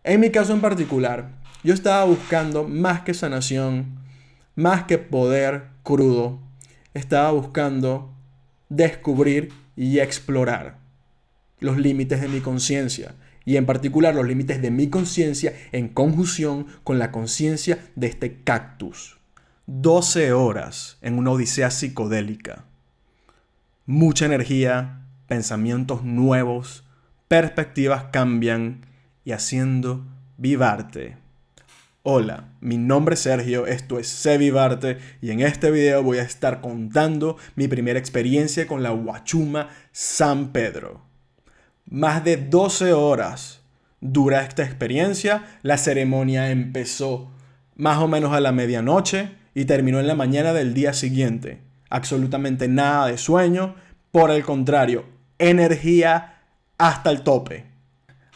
En mi caso en particular, yo estaba buscando más que sanación, más que poder crudo. Estaba buscando descubrir y explorar los límites de mi conciencia. Y en particular los límites de mi conciencia en conjunción con la conciencia de este cactus. 12 horas en una odisea psicodélica. Mucha energía, pensamientos nuevos, perspectivas cambian y haciendo vivarte. Hola, mi nombre es Sergio, esto es Sé Vivarte y en este video voy a estar contando mi primera experiencia con la Huachuma San Pedro. Más de 12 horas dura esta experiencia, la ceremonia empezó más o menos a la medianoche y terminó en la mañana del día siguiente. Absolutamente nada de sueño, por el contrario, energía hasta el tope.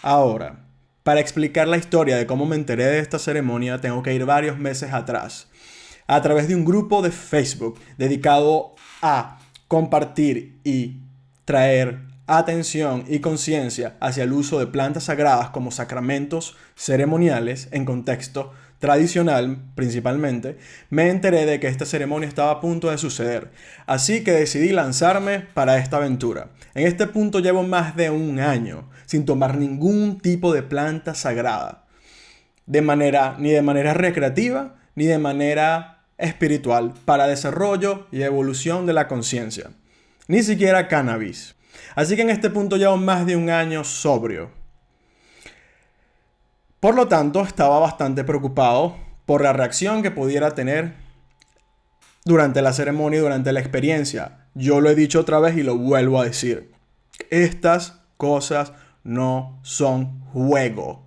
Ahora, para explicar la historia de cómo me enteré de esta ceremonia, tengo que ir varios meses atrás. A través de un grupo de Facebook dedicado a compartir y traer atención y conciencia hacia el uso de plantas sagradas como sacramentos ceremoniales en contexto tradicional principalmente, me enteré de que esta ceremonia estaba a punto de suceder. Así que decidí lanzarme para esta aventura. En este punto llevo más de un año sin tomar ningún tipo de planta sagrada. Ni de manera recreativa, ni de manera espiritual, para desarrollo y evolución de la conciencia. Ni siquiera cannabis. Así que en este punto llevo más de un año sobrio. Por lo tanto, estaba bastante preocupado por la reacción que pudiera tener durante la ceremonia y durante la experiencia. Yo lo he dicho otra vez y lo vuelvo a decir. Estas cosas no son juego.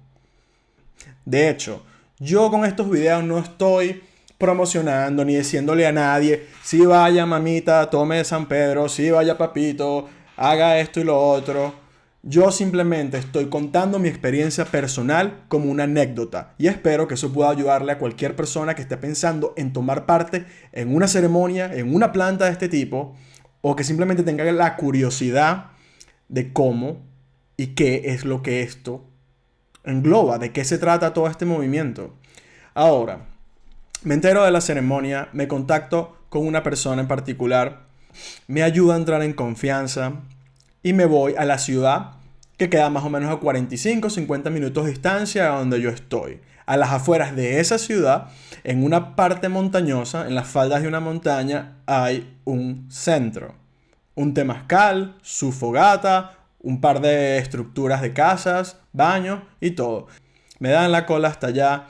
De hecho, yo con estos videos no estoy promocionando ni diciéndole a nadie, si vaya mamita, tome de San Pedro, si vaya papito, haga esto y lo otro. Yo simplemente estoy contando mi experiencia personal como una anécdota y espero que eso pueda ayudarle a cualquier persona que esté pensando en tomar parte en una ceremonia, en una planta de este tipo, o que simplemente tenga la curiosidad de cómo y qué es lo que esto engloba, de qué se trata todo este movimiento. Ahora, me entero de la ceremonia, me contacto con una persona en particular, me ayuda a entrar en confianza y me voy a la ciudad que queda más o menos a 45-50 minutos de distancia de donde yo estoy. A las afueras de esa ciudad, en una parte montañosa, en las faldas de una montaña, hay un centro. Un temazcal, su fogata, un par de estructuras de casas, baños y todo. Me dan la cola hasta allá,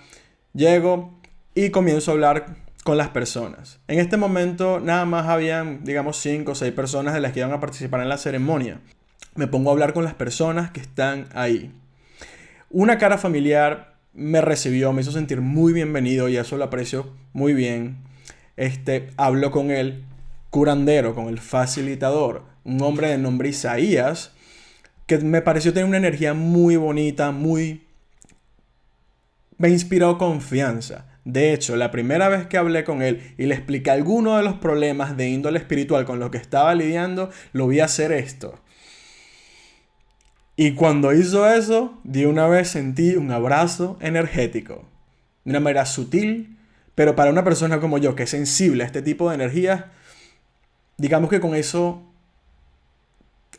llego y comienzo a hablar con las personas. En este momento nada más habían, digamos, 5 o 6 personas de las que iban a participar en la ceremonia. Me pongo a hablar con las personas que están ahí. Una cara familiar me recibió, me hizo sentir muy bienvenido y eso lo aprecio muy bien. Hablo con el curandero, con el facilitador, un hombre de nombre Isaías, que me pareció tener una energía muy bonita, me inspiró confianza. De hecho, la primera vez que hablé con él y le expliqué algunos de los problemas de índole espiritual con los que estaba lidiando, lo vi hacer esto. Y cuando hizo eso, de una vez sentí un abrazo energético. De una manera sutil, pero para una persona como yo, que es sensible a este tipo de energías, digamos que con eso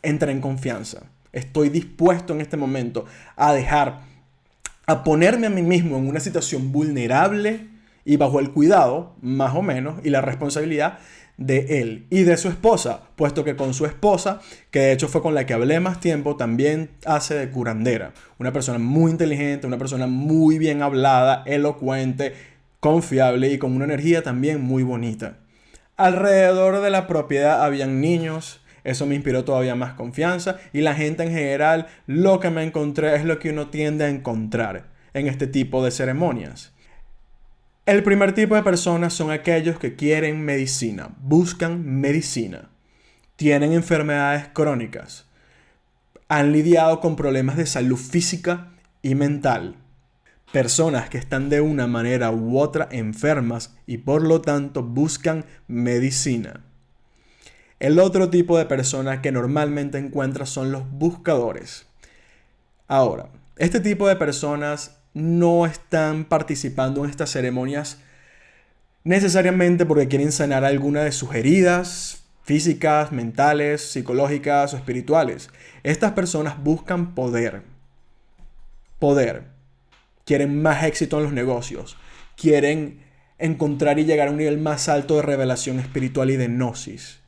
entré en confianza. Estoy dispuesto en este momento a ponerme a mí mismo en una situación vulnerable y bajo el cuidado, más o menos, y la responsabilidad de él y de su esposa, puesto que con su esposa, que de hecho fue con la que hablé más tiempo, también hace de curandera. Una persona muy inteligente, una persona muy bien hablada, elocuente, confiable y con una energía también muy bonita. Alrededor de la propiedad habían niños. Eso me inspiró todavía más confianza y la gente en general, lo que me encontré es lo que uno tiende a encontrar en este tipo de ceremonias. El primer tipo de personas son aquellos que quieren medicina, buscan medicina, tienen enfermedades crónicas, han lidiado con problemas de salud física y mental. Personas que están de una manera u otra enfermas y por lo tanto buscan medicina. El otro tipo de personas que normalmente encuentras son los buscadores. Ahora, este tipo de personas no están participando en estas ceremonias necesariamente porque quieren sanar alguna de sus heridas físicas, mentales, psicológicas o espirituales. Estas personas buscan poder. Poder. Quieren más éxito en los negocios. Quieren encontrar y llegar a un nivel más alto de revelación espiritual y de gnosis.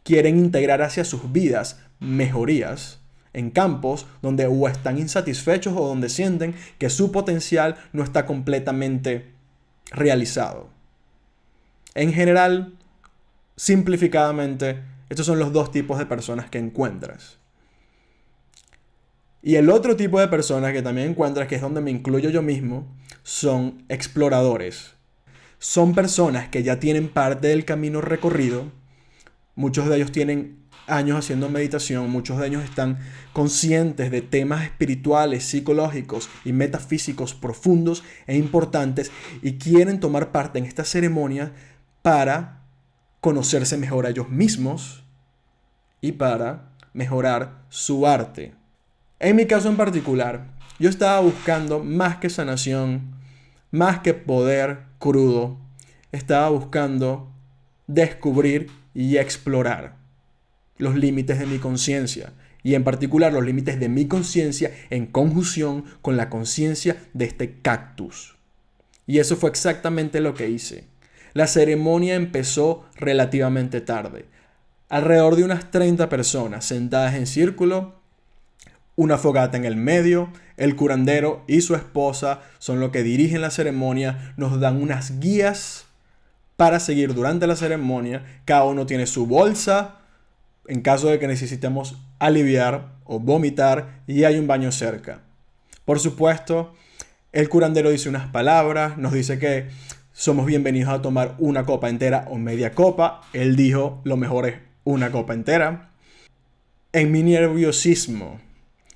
Quieren integrar hacia sus vidas mejorías en campos donde o están insatisfechos o donde sienten que su potencial no está completamente realizado. En general, simplificadamente, estos son los dos tipos de personas que encuentras. Y el otro tipo de personas que también encuentras, que es donde me incluyo yo mismo, son exploradores. Son personas que ya tienen parte del camino recorrido. Muchos de ellos tienen años haciendo meditación, muchos de ellos están conscientes de temas espirituales, psicológicos y metafísicos profundos e importantes y quieren tomar parte en esta ceremonia para conocerse mejor a ellos mismos y para mejorar su arte. En mi caso en particular, yo estaba buscando más que sanación, más que poder crudo, estaba buscando descubrir y explorar los límites de mi conciencia y en particular los límites de mi conciencia en conjunción con la conciencia de este cactus. Y eso fue exactamente lo que hice. La ceremonia empezó relativamente tarde. Alrededor de unas 30 personas sentadas en círculo, una fogata en el medio, el curandero y su esposa son los que dirigen la ceremonia, nos dan unas guías para seguir durante la ceremonia. Cada uno tiene su bolsa en caso de que necesitemos aliviar o vomitar y hay un baño cerca. Por supuesto, el curandero dice unas palabras, nos dice que somos bienvenidos a tomar una copa entera o media copa. Él dijo, lo mejor es una copa entera. En mi nerviosismo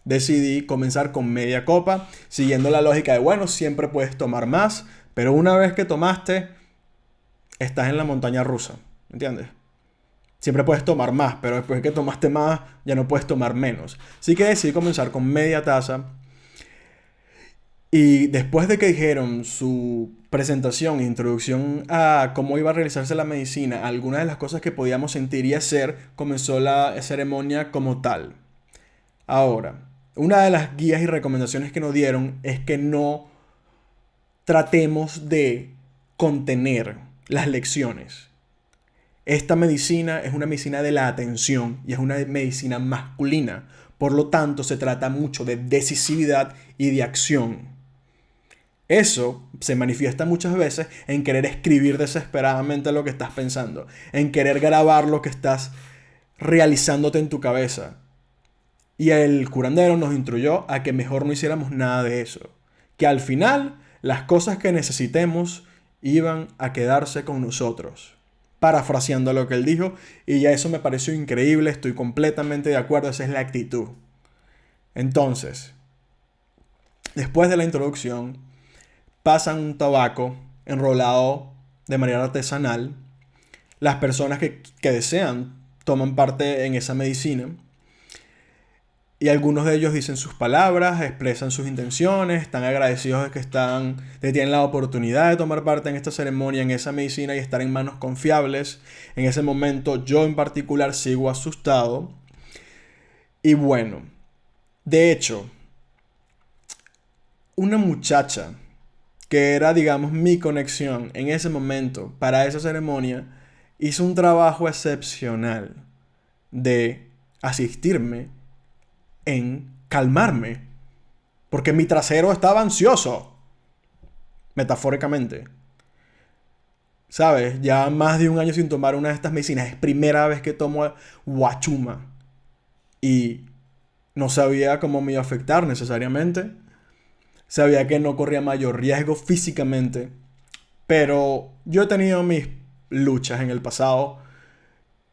decidí comenzar con media copa, siguiendo la lógica de, bueno, siempre puedes tomar más, pero una vez que tomaste, estás en la montaña rusa, ¿entiendes? Siempre puedes tomar más, pero después que tomaste más, ya no puedes tomar menos. Así que decidí comenzar con media taza. Y después de que dijeron su presentación, introducción a cómo iba a realizarse la medicina, algunas de las cosas que podíamos sentir y hacer, comenzó la ceremonia como tal. Ahora, una de las guías y recomendaciones que nos dieron es que no tratemos de contener las lecciones. Esta medicina es una medicina de la atención y es una medicina masculina. Por lo tanto, se trata mucho de decisividad y de acción. Eso se manifiesta muchas veces en querer escribir desesperadamente lo que estás pensando, en querer grabar lo que estás realizándote en tu cabeza. Y el curandero nos instruyó a que mejor no hiciéramos nada de eso. Que al final las cosas que necesitemos iban a quedarse con nosotros. Parafraseando lo que él dijo, y ya eso me pareció increíble, estoy completamente de acuerdo, esa es la actitud. Entonces, después de la introducción, pasan un tabaco enrolado de manera artesanal. Las personas que desean toman parte en esa medicina. Y algunos de ellos dicen sus palabras, expresan sus intenciones, están agradecidos de que tienen la oportunidad de tomar parte en esta ceremonia, en esa medicina y estar en manos confiables. En ese momento yo en particular sigo asustado. Y bueno, de hecho, una muchacha que era, digamos, mi conexión en ese momento para esa ceremonia, hizo un trabajo excepcional de asistirme en calmarme, porque mi trasero estaba ansioso, metafóricamente. ¿Sabes? Ya más de un año sin tomar una de estas medicinas. Es primera vez que tomo guachuma. Y no sabía cómo me iba a afectar necesariamente. Sabía que no corría mayor riesgo físicamente. Pero yo he tenido mis luchas en el pasado.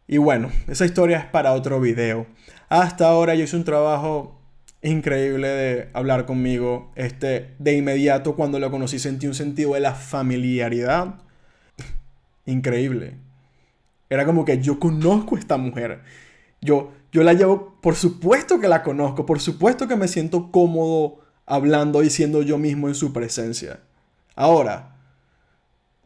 Y bueno, esa historia es para otro video. Hasta ahora yo hice un trabajo increíble de hablar conmigo. De inmediato cuando lo conocí sentí un sentido de la familiaridad. Increíble. Era como que yo conozco a esta mujer. Yo la llevo, por supuesto que la conozco. Por supuesto que me siento cómodo hablando y siendo yo mismo en su presencia. Ahora,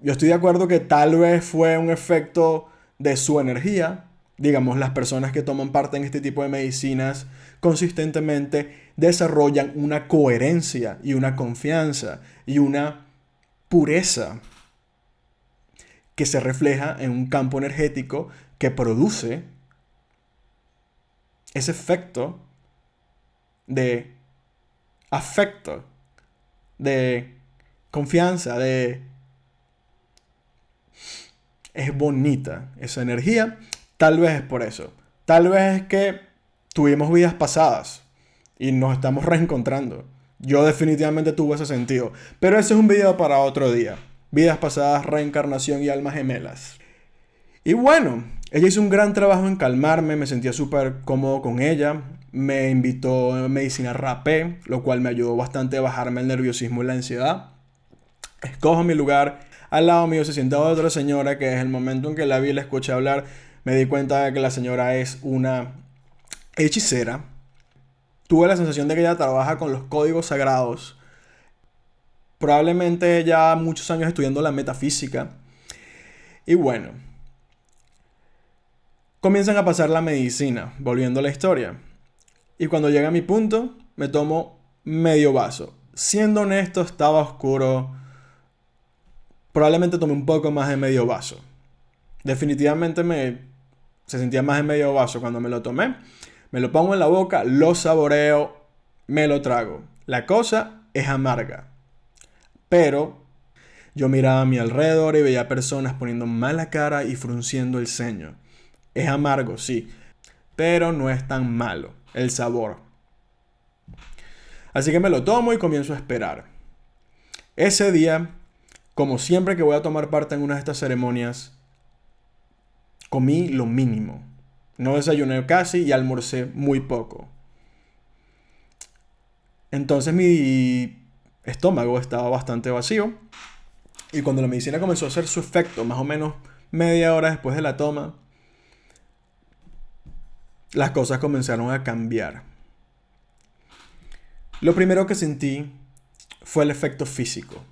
yo estoy de acuerdo que tal vez fue un efecto de su energía. Digamos, las personas que toman parte en este tipo de medicinas consistentemente desarrollan una coherencia y una confianza y una pureza que se refleja en un campo energético que produce ese efecto de afecto, de confianza, es bonita esa energía. Tal vez es por eso. Tal vez es que tuvimos vidas pasadas y nos estamos reencontrando. Yo definitivamente tuve ese sentido. Pero ese es un video para otro día. Vidas pasadas, reencarnación y almas gemelas. Y bueno, ella hizo un gran trabajo en calmarme. Me sentía súper cómodo con ella. Me invitó a medicina rapé, lo cual me ayudó bastante a bajarme el nerviosismo y la ansiedad. Escojo mi lugar. Al lado mío se sienta otra señora que desde el momento en que la vi y la escuché hablar, me di cuenta de que la señora es una hechicera. Tuve la sensación de que ella trabaja con los códigos sagrados. Probablemente ya muchos años estudiando la metafísica. Y bueno, comienzan a pasar la medicina, volviendo a la historia. Y cuando llega a mi punto, me tomo medio vaso. Siendo honesto, estaba oscuro. Probablemente tomé un poco más de medio vaso. Definitivamente se sentía más de medio vaso cuando me lo tomé. Me lo pongo en la boca, lo saboreo, me lo trago. La cosa es amarga. Pero yo miraba a mi alrededor y veía personas poniendo mala cara y frunciendo el ceño. Es amargo, sí, pero no es tan malo el sabor. Así que me lo tomo y comienzo a esperar. Ese día, como siempre que voy a tomar parte en una de estas ceremonias, comí lo mínimo. No desayuné casi y almorcé muy poco. Entonces mi estómago estaba bastante vacío. Y cuando la medicina comenzó a hacer su efecto, más o menos media hora después de la toma, las cosas comenzaron a cambiar. Lo primero que sentí fue el efecto físico.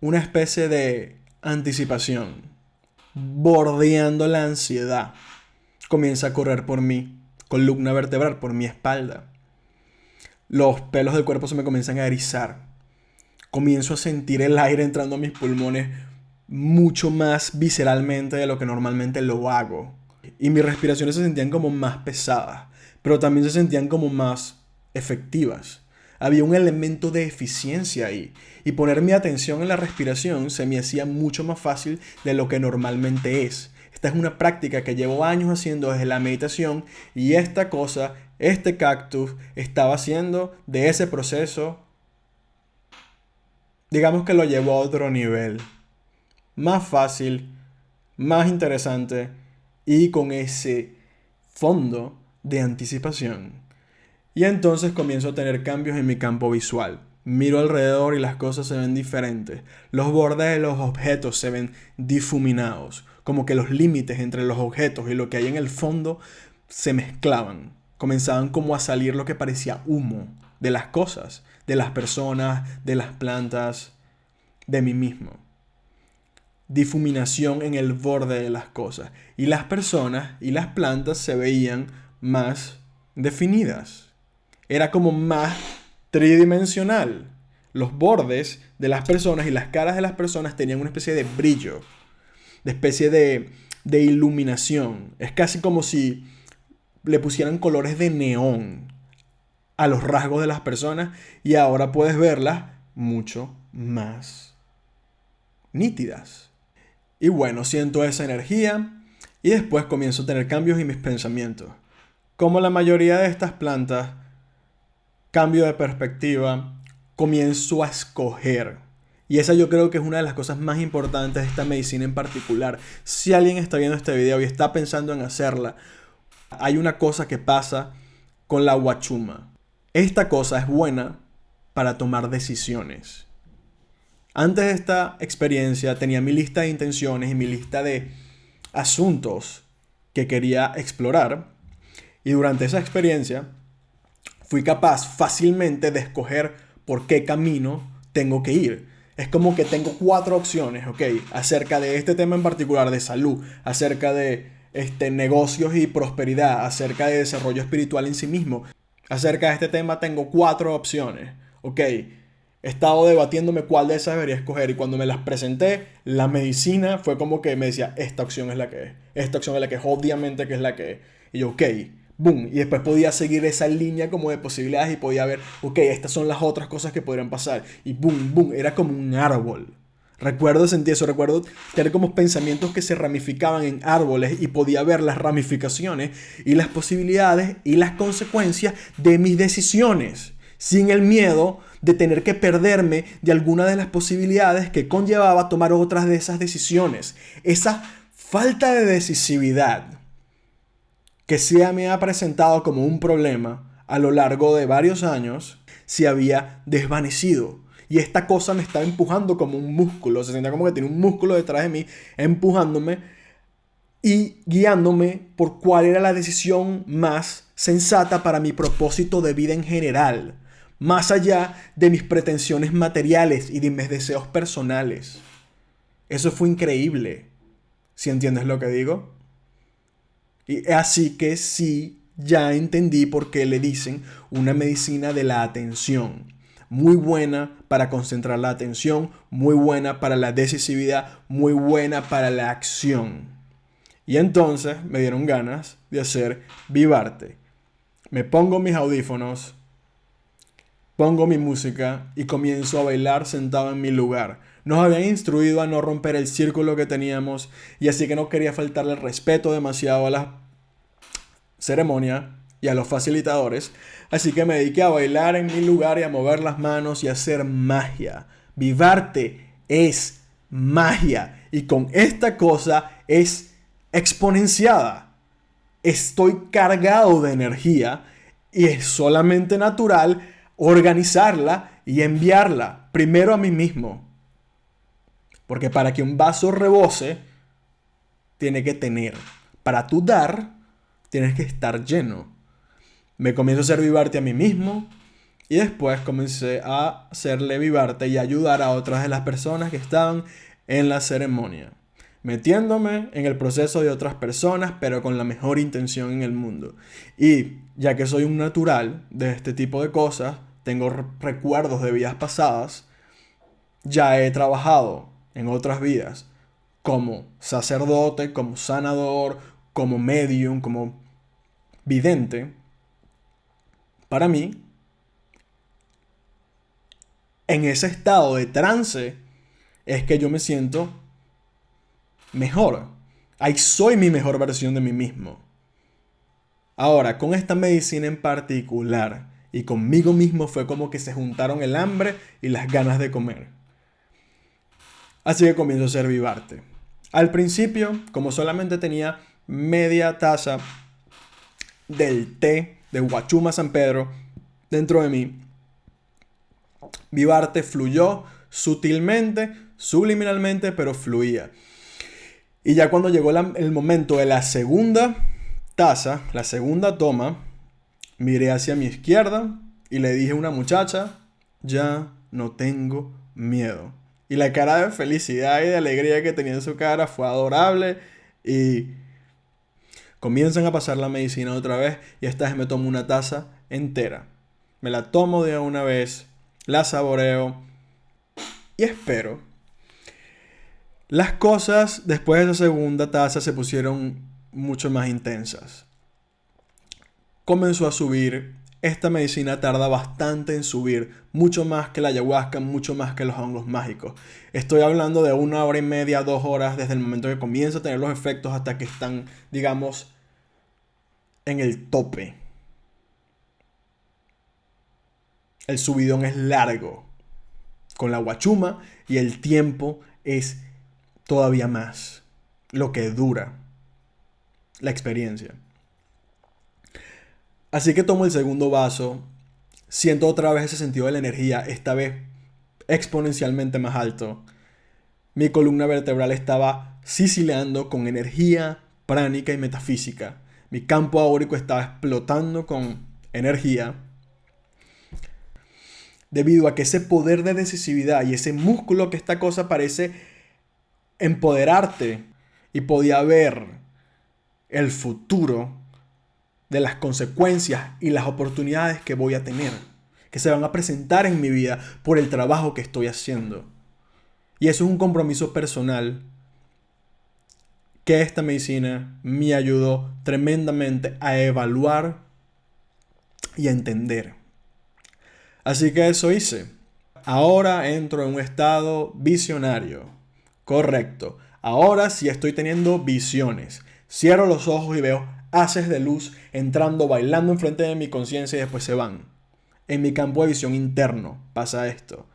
Una especie de anticipación, bordeando la ansiedad. Comienza a correr por mi columna vertebral, por mi espalda. Los pelos del cuerpo se me comienzan a erizar. Comienzo a sentir el aire entrando a mis pulmones mucho más visceralmente de lo que normalmente lo hago. Y mis respiraciones se sentían como más pesadas, pero también se sentían como más efectivas. Había un elemento de eficiencia ahí. Y poner mi atención en la respiración se me hacía mucho más fácil de lo que normalmente es. Esta es una práctica que llevo años haciendo desde la meditación y esta cosa, este cactus, estaba haciendo de ese proceso, digamos que lo llevó a otro nivel. Más fácil, más interesante y con ese fondo de anticipación. Y entonces comienzo a tener cambios en mi campo visual. Miro alrededor y las cosas se ven diferentes. Los bordes de los objetos se ven difuminados. Como que los límites entre los objetos y lo que hay en el fondo se mezclaban. Comenzaban como a salir lo que parecía humo de las cosas, de las personas, de las plantas, de mí mismo. Difuminación en el borde de las cosas. Y las personas y las plantas se veían más definidas. Era como más tridimensional. Los bordes de las personas y las caras de las personas tenían una especie de brillo, de especie de iluminación. Es casi como si le pusieran colores de neón a los rasgos de las personas y ahora puedes verlas mucho más nítidas. Y bueno, siento esa energía y después comienzo a tener cambios en mis pensamientos. Como la mayoría de estas plantas, cambio de perspectiva, comienzo a escoger. Y esa yo creo que es una de las cosas más importantes de esta medicina en particular. Si alguien está viendo este video y está pensando en hacerla, hay una cosa que pasa con la huachuma. Esta cosa es buena para tomar decisiones. Antes de esta experiencia tenía mi lista de intenciones y mi lista de asuntos que quería explorar. Y durante esa experiencia fui capaz fácilmente de escoger por qué camino tengo que ir. Es como que tengo 4 opciones, ¿ok? Acerca de este tema en particular de salud, acerca de negocios y prosperidad, acerca de desarrollo espiritual en sí mismo. Acerca de este tema tengo 4 opciones, ¿ok? He estado debatiéndome cuál de esas debería escoger y cuando me las presenté, la medicina fue como que me decía, esta opción es la que es, esta opción es la que es, obviamente que es la que es. Y yo, ok, boom. Y después podía seguir esa línea como de posibilidades y podía ver, ok, estas son las otras cosas que podrían pasar. Y boom, boom, era como un árbol. Recuerdo sentir eso, recuerdo tener como pensamientos que se ramificaban en árboles y podía ver las ramificaciones y las posibilidades y las consecuencias de mis decisiones, sin el miedo de tener que perderme de alguna de las posibilidades que conllevaba tomar otras de esas decisiones. Esa falta de decisividad que se me ha presentado como un problema a lo largo de varios años se había desvanecido. Y esta cosa me estaba empujando como un músculo. Se sentía como que tenía un músculo detrás de mí empujándome y guiándome por cuál era la decisión más sensata para mi propósito de vida en general. Más allá de mis pretensiones materiales y de mis deseos personales. Eso fue increíble. ¿Sí entiendes lo que digo? Y así que sí, ya entendí por qué le dicen una medicina de la atención. Muy buena para concentrar la atención, muy buena para la decisividad, muy buena para la acción. Y entonces me dieron ganas de hacer Vivarte. Me pongo mis audífonos, pongo mi música y comienzo a bailar sentado en mi lugar. Nos habían instruido a no romper el círculo que teníamos y así que no quería faltarle el respeto demasiado a la ceremonia y a los facilitadores. Así que me dediqué a bailar en mi lugar y a mover las manos y a hacer magia. Vivarte es magia y con esta cosa es exponenciada. Estoy cargado de energía y es solamente natural organizarla y enviarla primero a mí mismo. Porque para que un vaso rebose, tiene que tener. Para tú dar, tienes que estar lleno. Me comienzo a hacer Vivarte a mí mismo y después comencé a hacerle Vivarte y ayudar a otras de las personas que estaban en la ceremonia. Metiéndome en el proceso de otras personas, pero con la mejor intención en el mundo. Y ya que soy un natural de este tipo de cosas, tengo recuerdos de vidas pasadas, ya he trabajado en otras vidas como sacerdote, como sanador, como medium, como vidente. Para mí, en ese estado de trance es que yo me siento mejor. Ahí soy mi mejor versión de mí mismo. Ahora, con esta medicina en particular y conmigo mismo fue como que se juntaron el hambre y las ganas de comer. Así que comienzo a hacer Vivarte. Al principio, como solamente tenía media taza del té de Huachuma San Pedro dentro de mí, Vivarte fluyó sutilmente, subliminalmente, pero fluía. Y ya cuando llegó el momento de la segunda taza, la segunda toma, miré hacia mi izquierda y le dije a una muchacha, ya no tengo miedo. Y la cara de felicidad y de alegría que tenía en su cara fue adorable y comienzan a pasar la medicina otra vez y esta vez me tomo una taza entera. Me la tomo de una vez, la saboreo y espero. Las cosas después de esa segunda taza se pusieron mucho más intensas. Comenzó a subir. Esta medicina tarda bastante en subir, mucho más que la ayahuasca, mucho más que los hongos mágicos. Estoy hablando de 1 hora y media, 2 horas desde el momento que comienza a tener los efectos hasta que están, digamos, en el tope. El subidón es largo con la huachuma y el tiempo es todavía más lo que dura la experiencia. Así que tomo el segundo vaso, siento otra vez ese sentido de la energía, esta vez exponencialmente más alto. Mi columna vertebral estaba siciliando con energía pránica y metafísica. Mi campo áurico estaba explotando con energía. debido a que ese poder de decisividad y ese músculo que esta cosa parece empoderarte, y podía ver el futuro de las consecuencias y las oportunidades que voy a tener, que se van a presentar en mi vida por el trabajo que estoy haciendo. Y eso es un compromiso personal que esta medicina me ayudó tremendamente a evaluar y a entender. Así que eso hice. Ahora entro en un estado visionario. Correcto. Ahora sí estoy teniendo visiones. Cierro los ojos y veo haces de luz entrando, bailando enfrente de mi conciencia y después se van. En mi campo de visión interno pasa esto.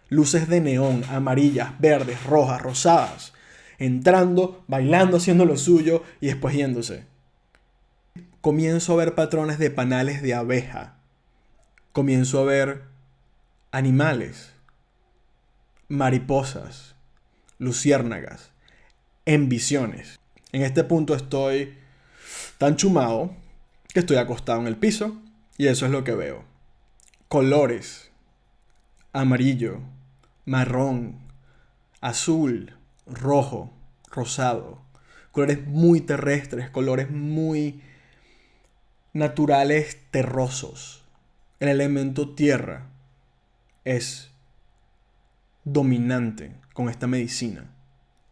Luces de neón, amarillas, verdes, rojas, rosadas. Entrando, bailando, haciendo lo suyo y después yéndose. Comienzo a ver patrones de panales de abeja. Comienzo a ver animales, mariposas, luciérnagas, en visiones. En este punto estoy tan chumado que estoy acostado en el piso y eso es lo que veo. Colores: amarillo, marrón, azul, rojo, rosado. Colores muy terrestres, colores muy naturales, terrosos. El elemento tierra es dominante con esta medicina.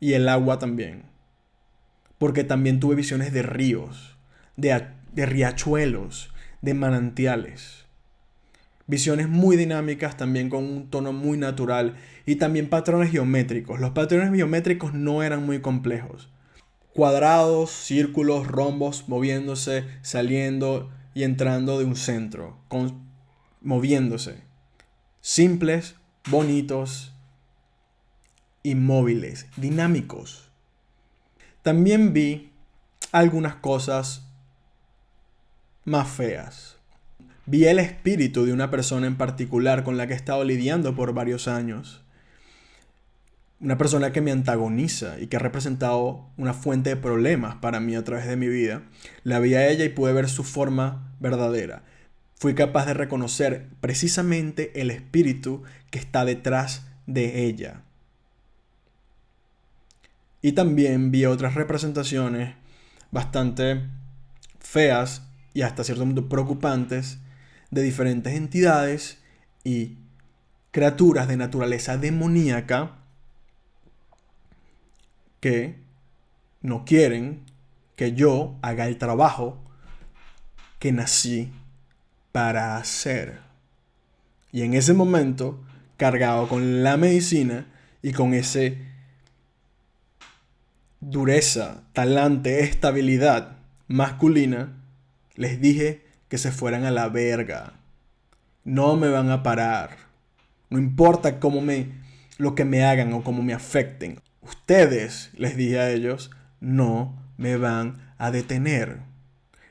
Y el agua también. Porque también tuve visiones de ríos, de riachuelos, de manantiales. Visiones muy dinámicas también con un tono muy natural y también patrones geométricos. Los patrones geométricos no eran muy complejos. Cuadrados, círculos, rombos moviéndose, saliendo y entrando de un centro, moviéndose. Simples, bonitos, inmóviles, dinámicos. También vi algunas cosas más feas. Vi el espíritu de una persona en particular con la que he estado lidiando por varios años. Una persona que me antagoniza y que ha representado una fuente de problemas para mí a través de mi vida. La vi a ella y pude ver su forma verdadera. Fui capaz de reconocer precisamente el espíritu que está detrás de ella. Y también vi otras representaciones bastante feas y hasta cierto punto preocupantes de diferentes entidades y criaturas de naturaleza demoníaca que no quieren que yo haga el trabajo que nací para hacer. Y en ese momento, cargado con la medicina y con ese dureza, talante, estabilidad masculina, les dije que se fueran a la verga. No me van a parar. No importa lo que me hagan o cómo me afecten. Ustedes, les dije a ellos, no me van a detener.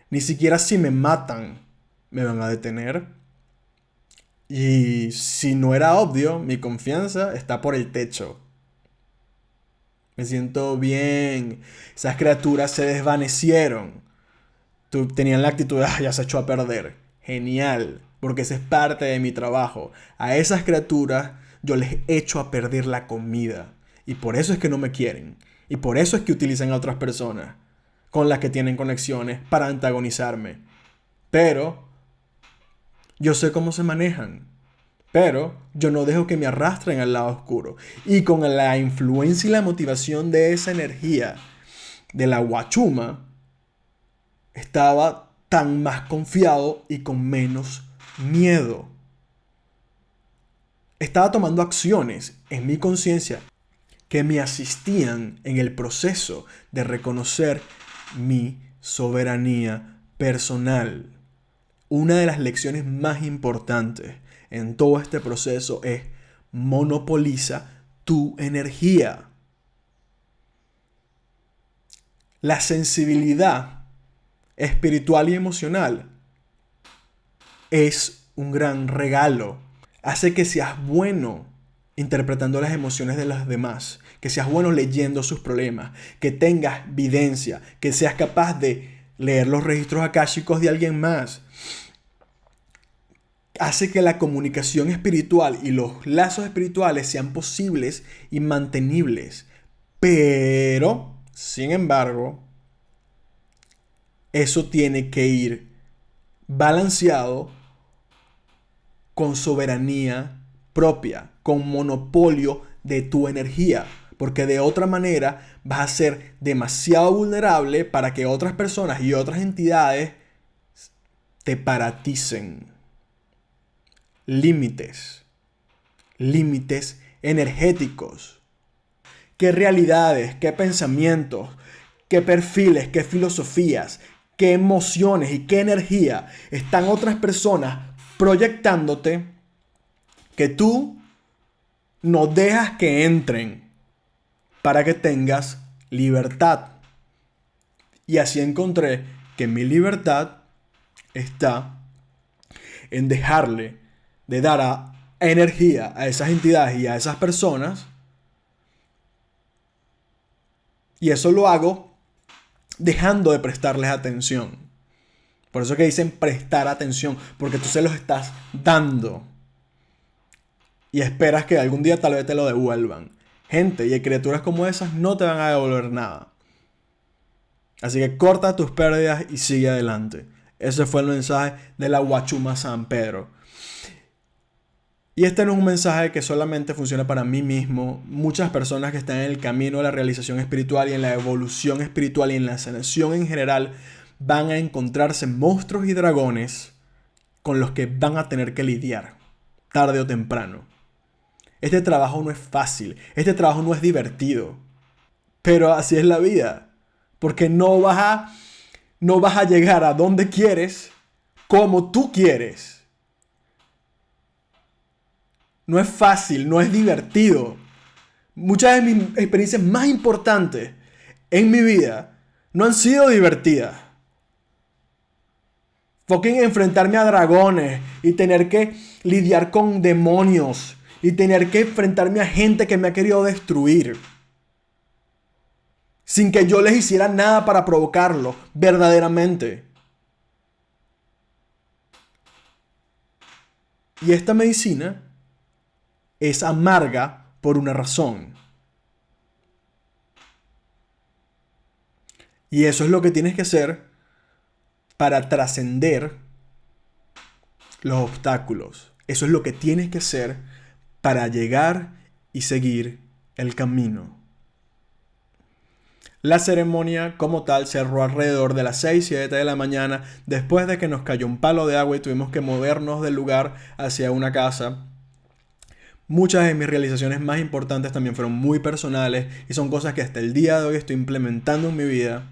Ni siquiera si me matan, me van a detener. Y si no era obvio, mi confianza está por el techo. Me siento bien. Esas criaturas se desvanecieron. Tenían la actitud de, ya se echó a perder. Genial, porque esa es parte de mi trabajo. A esas criaturas yo les echo a perder la comida. Y por eso es que no me quieren. Y por eso es que utilizan a otras personas con las que tienen conexiones para antagonizarme. Pero yo sé cómo se manejan. Pero yo no dejo que me arrastren al lado oscuro. Y con la influencia y la motivación de esa energía de la guachuma, estaba tan más confiado y con menos miedo. Estaba tomando acciones en mi conciencia que me asistían en el proceso de reconocer mi soberanía personal. Una de las lecciones más importantes en todo este proceso es: monopoliza tu energía. La sensibilidad espiritual y emocional es un gran regalo. Hace que seas bueno interpretando las emociones de los demás, que seas bueno leyendo sus problemas, que tengas videncia, que seas capaz de leer los registros akáshicos de alguien más. hace que la comunicación espiritual y los lazos espirituales sean posibles y mantenibles. Pero, sin embargo, eso tiene que ir balanceado con soberanía propia, con monopolio de tu energía. Porque de otra manera vas a ser demasiado vulnerable para que otras personas y otras entidades te paraticen. Límites. Límites energéticos. ¿Qué realidades, qué pensamientos, qué perfiles, qué filosofías, qué emociones y qué energía están otras personas proyectándote que tú no dejas que entren para que tengas libertad? Y así encontré que mi libertad está en dejarle de dar energía a esas entidades y a esas personas. Y eso lo hago dejando de prestarles atención. Por eso que dicen prestar atención, porque tú se los estás dando. Y esperas que algún día tal vez te lo devuelvan. Gente y criaturas como esas no te van a devolver nada. Así que corta tus pérdidas y sigue adelante. Ese fue el mensaje de la Huachuma San Pedro. Y este no es un mensaje que solamente funciona para mí mismo. Muchas personas que están en el camino de la realización espiritual y en la evolución espiritual y en la sanación en general van a encontrarse monstruos y dragones con los que van a tener que lidiar, tarde o temprano. Este trabajo no es fácil, este trabajo no es divertido, pero así es la vida, porque no vas a llegar a donde quieres como tú quieres. No es fácil, no es divertido. Muchas de mis experiencias más importantes en mi vida no han sido divertidas. Fucking enfrentarme a dragones y tener que lidiar con demonios y tener que enfrentarme a gente que me ha querido destruir sin que yo les hiciera nada para provocarlo, verdaderamente. Y esta medicina es amarga por una razón. Y eso es lo que tienes que hacer para trascender los obstáculos. Eso es lo que tienes que hacer para llegar y seguir el camino. La ceremonia como tal cerró alrededor de las 6-7 de la mañana después de que nos cayó un palo de agua y tuvimos que movernos del lugar hacia una casa. Muchas de mis realizaciones más importantes también fueron muy personales y son cosas que hasta el día de hoy estoy implementando en mi vida.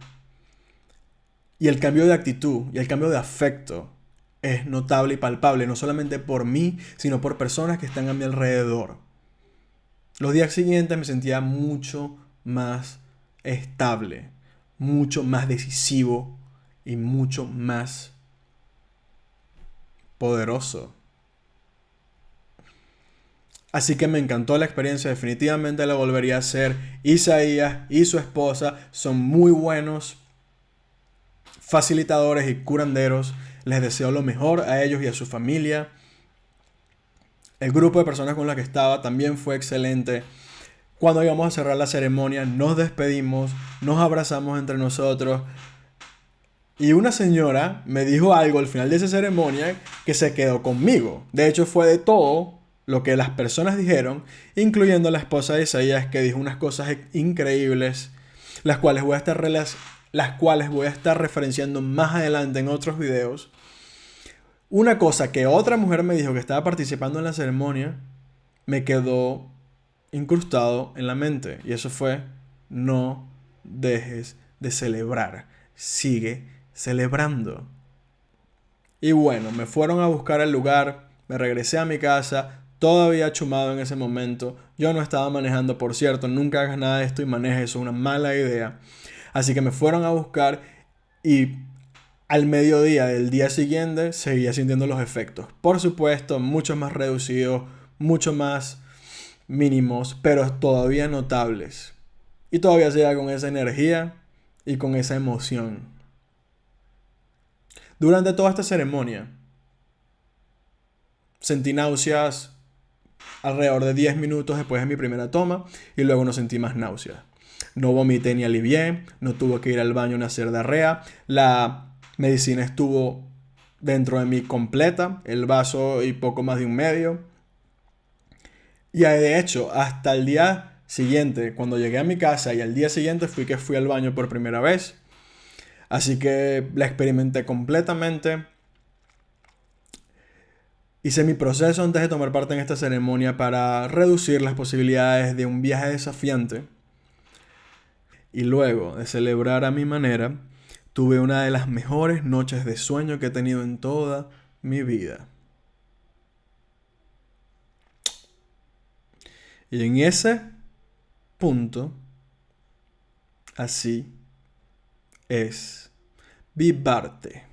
Y el cambio de actitud y el cambio de afecto es notable y palpable, no solamente por mí, sino por personas que están a mi alrededor. Los días siguientes me sentía mucho más estable, mucho más decisivo y mucho más poderoso. Así que me encantó la experiencia, definitivamente la volvería a hacer. Isaías y su esposa son muy buenos facilitadores y curanderos. Les deseo lo mejor a ellos y a su familia. El grupo de personas con las que estaba también fue excelente. Cuando íbamos a cerrar la ceremonia, nos despedimos, nos abrazamos entre nosotros. Y una señora me dijo algo al final de esa ceremonia que se quedó conmigo. De hecho, fue de todo lo que las personas dijeron, incluyendo la esposa de Isaías, que dijo unas cosas increíbles, las cuales voy a estar referenciando más adelante en otros videos. Una cosa que otra mujer me dijo que estaba participando en la ceremonia me quedó incrustado en la mente, y eso fue: no dejes de celebrar, sigue celebrando. Y bueno, me fueron a buscar al lugar, me regresé a mi casa, todavía chumado en ese momento. Yo no estaba manejando, por cierto, nunca hagas nada de esto y manejes, eso es una mala idea. Así que me fueron a buscar y al mediodía del día siguiente seguía sintiendo los efectos. Por supuesto, mucho más reducidos, mucho más mínimos, pero todavía notables. Y todavía se da con esa energía y con esa emoción. Durante toda esta ceremonia, sentí náuseas alrededor de 10 minutos después de mi primera toma y luego no sentí más náuseas. No vomité ni alivié, no tuve que ir al baño ni hacer diarrea. La medicina estuvo dentro de mí completa, el vaso y poco más de un medio. Y de hecho, hasta el día siguiente, cuando llegué a mi casa y al día siguiente fui al baño por primera vez. Así que la experimenté completamente. Hice mi proceso antes de tomar parte en esta ceremonia para reducir las posibilidades de un viaje desafiante. Y luego de celebrar a mi manera, tuve una de las mejores noches de sueño que he tenido en toda mi vida. Y en ese punto, así es vivarte.